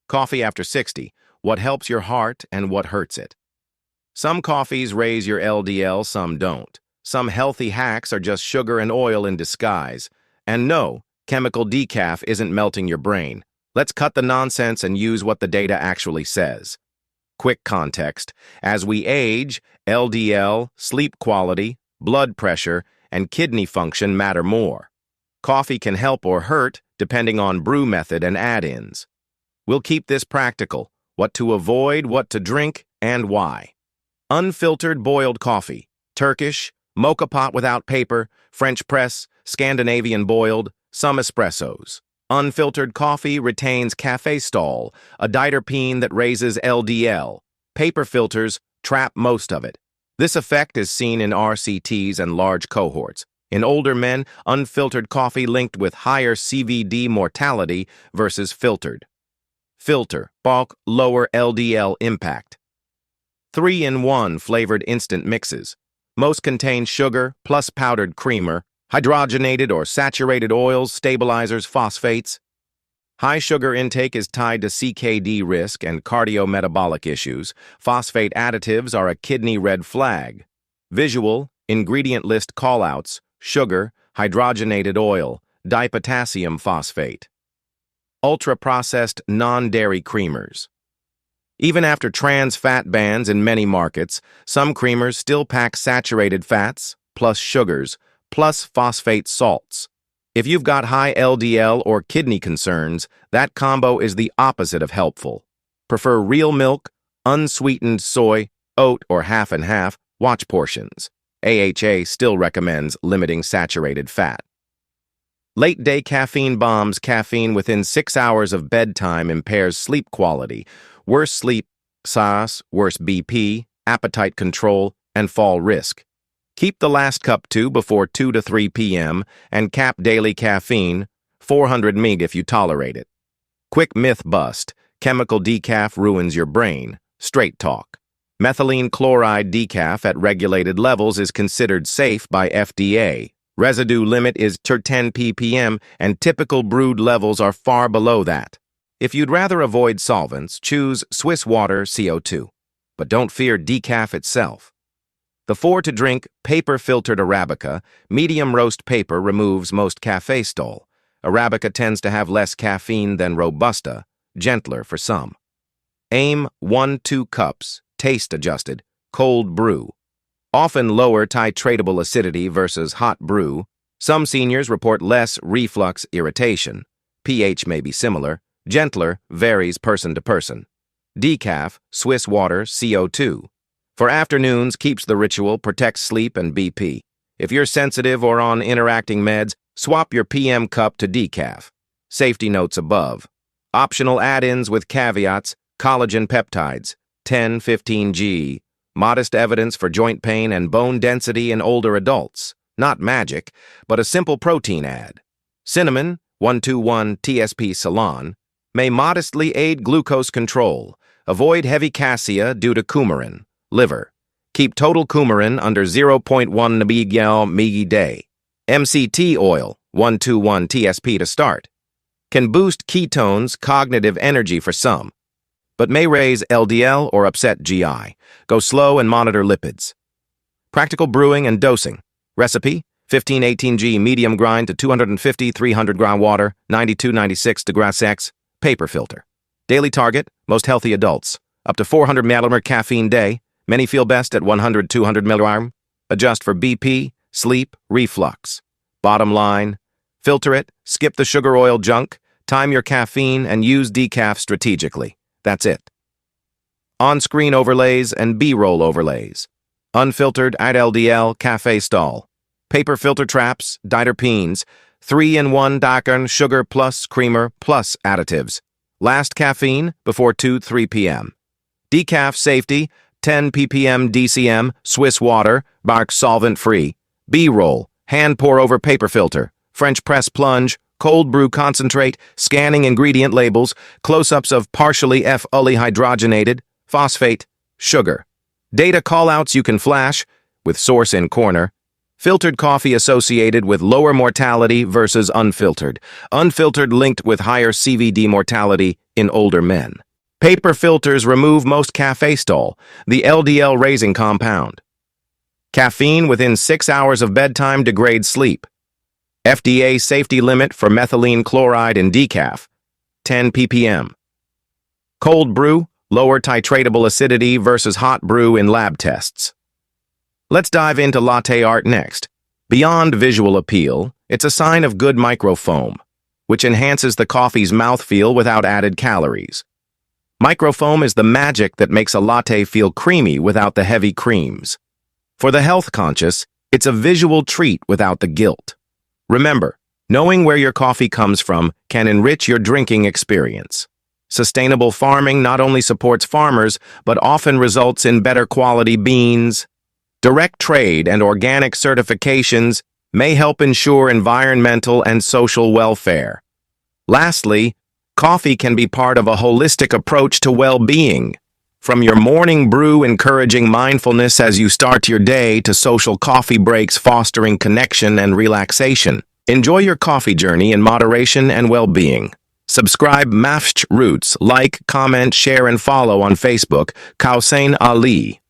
Coffee after 60. What helps your heart and what hurts it. Some coffees raise your LDL, some don't. Some healthy hacks are just sugar and oil in disguise. And no, chemical decaf isn't melting your brain. Let's cut the nonsense and use what the data actually says. Quick context. As we age, LDL, sleep quality, blood pressure, and kidney function matter more. Coffee can help or hurt depending on brew method and add-ins. We'll keep this practical: what to avoid, what to drink, and why. Unfiltered boiled coffee. Turkish, mocha pot without paper, French press, Scandinavian boiled, some espressos. Unfiltered coffee retains caffeine, a diterpene that raises LDL. Paper filters trap most of it. This effect is seen in RCTs and large cohorts. In older men, unfiltered coffee linked with higher CVD mortality versus filtered. Filter, bulk, lower LDL impact. 3-in-1 flavored instant mixes. Most contain sugar plus powdered creamer, hydrogenated or saturated oils, stabilizers, phosphates. High sugar intake is tied to CKD risk and cardiometabolic issues. Phosphate additives are a kidney red flag. Visual, ingredient list callouts: sugar, hydrogenated oil, dipotassium phosphate. Ultra-processed non-dairy creamers. Even after trans fat bans in many markets, some creamers still pack saturated fats, plus sugars, plus phosphate salts. If you've got high LDL or kidney concerns, that combo is the opposite of helpful. Prefer real milk, unsweetened soy, oat, or half and half. Watch portions. AHA still recommends limiting saturated fat. Late-day caffeine bombs. Caffeine within 6 hours of bedtime impairs sleep quality. Worse sleep, SARS, worse BP, appetite control, and fall risk. Keep the last cup before 2 to 3 p.m. and cap daily caffeine, 400 mg if you tolerate it. Quick myth bust: chemical decaf ruins your brain. Straight talk. Methylene chloride decaf at regulated levels is considered safe by FDA. Residue limit is 10 ppm and typical brewed levels are far below that. If you'd rather avoid solvents, choose Swiss water CO2. But don't fear decaf itself. The 4-to-drink paper-filtered Arabica, medium roast paper removes most caffeine. Arabica tends to have less caffeine than Robusta, gentler for some. Aim 1-2 cups, taste adjusted, cold brew. Often lower titratable acidity versus hot brew. Some seniors report less reflux irritation. pH may be similar. Gentler varies person to person. Decaf, Swiss water, CO2. For afternoons, keeps the ritual, protects sleep and BP. If you're sensitive or on interacting meds, swap your PM cup to decaf. Safety notes above. Optional add-ins with caveats: collagen peptides, 10-15 G. Modest evidence for joint pain and bone density in older adults. Not magic, but a simple protein add. Cinnamon, 121 TSP Ceylon, may modestly aid glucose control. Avoid heavy cassia due to coumarin. Liver. Keep total coumarin under 0.1 mg day. MCT oil, 121 TSP to start. Can boost ketones, cognitive energy for some, but may raise LDL or upset GI. Go slow and monitor lipids. Practical brewing and dosing. Recipe: 15-18 G medium grind to 250-300 gram water, 92-96 degrees Celsius. Paper filter. Daily target: most healthy adults. Up to 400 ml caffeine day. Many feel best at 100-200 ml. Adjust for BP, sleep, reflux. Bottom line: filter it, skip the sugar oil junk, time your caffeine, and use decaf strategically. That's it. On-screen overlays and B-roll overlays. Unfiltered add LDL caffeine. Paper filter traps, diterpenes, 3-in-1 digestion, sugar plus creamer plus additives. Last caffeine before 2-3 p.m. Decaf safety: 10 ppm DCM, Swiss water, bark solvent-free. B-roll, hand pour over paper filter, French press plunge, cold brew concentrate, scanning ingredient labels, close-ups of partially fully hydrogenated, phosphate, sugar. Data callouts you can flash, with source in corner. Filtered coffee associated with lower mortality versus unfiltered. Unfiltered linked with higher CVD mortality, in older men. Paper filters remove most caffeistol, the LDL-raising compound. Caffeine within 6 hours of bedtime degrades sleep. FDA safety limit for methylene chloride in decaf, 10 ppm. Cold brew, lower titratable acidity versus hot brew in lab tests. Let's dive into latte art next. Beyond visual appeal, it's a sign of good microfoam, which enhances the coffee's mouthfeel without added calories. Microfoam is the magic that makes a latte feel creamy without the heavy creams. For the health-conscious, it's a visual treat without the guilt. Remember, knowing where your coffee comes from can enrich your drinking experience. Sustainable farming not only supports farmers, but often results in better quality beans. Direct trade and organic certifications may help ensure environmental and social welfare. Lastly, coffee can be part of a holistic approach to well-being. From your morning brew encouraging mindfulness as you start your day to social coffee breaks fostering connection and relaxation. Enjoy your coffee journey in moderation and well-being. Subscribe MAFHH Roots, like, comment, share, and follow on Facebook. Kausain Ali.